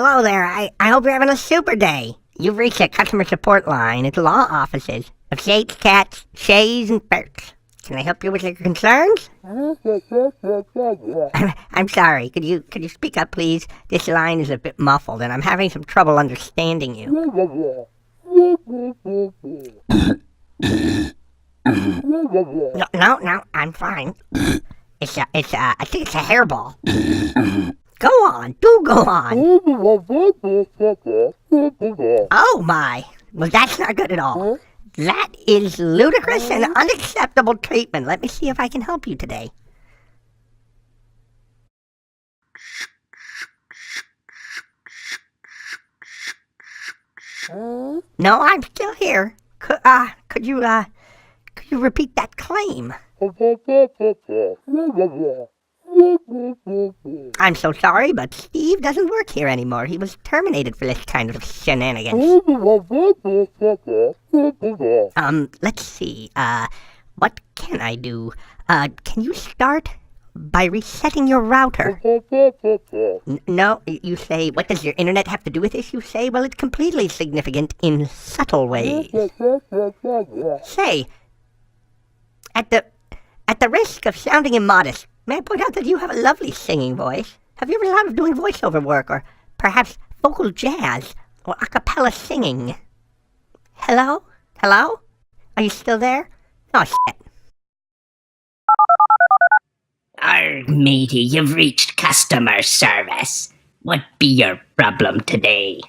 Hello there. I hope you're having a super day. You've reached a customer support line at the law offices of Shades, Cats, Shays, and Berks. Can I help you with your concerns? I'm sorry. Could you speak up, please? This line is a bit muffled, and I'm having some trouble understanding you. No, I'm fine. I think it's a hairball. Go on, go on. Oh my, well that's not good at all. That is ludicrous and unacceptable treatment. Let me see if I can help you today. No, I'm still here. Could you repeat that claim? I'm so sorry, but Steve doesn't work here anymore. He was terminated for this kind of shenanigans. Let's see. What can I do? Can you start by resetting your router? No, you say, what does your internet have to do with this? You say, well, it's completely significant in subtle ways. Say, at the risk of sounding immodest, may I point out that you have a lovely singing voice? Have you ever thought of doing voiceover work, or perhaps vocal jazz, or a cappella singing? Hello? Hello? Are you still there? Oh, shit. Arg, matey, you've reached customer service. What be your problem today?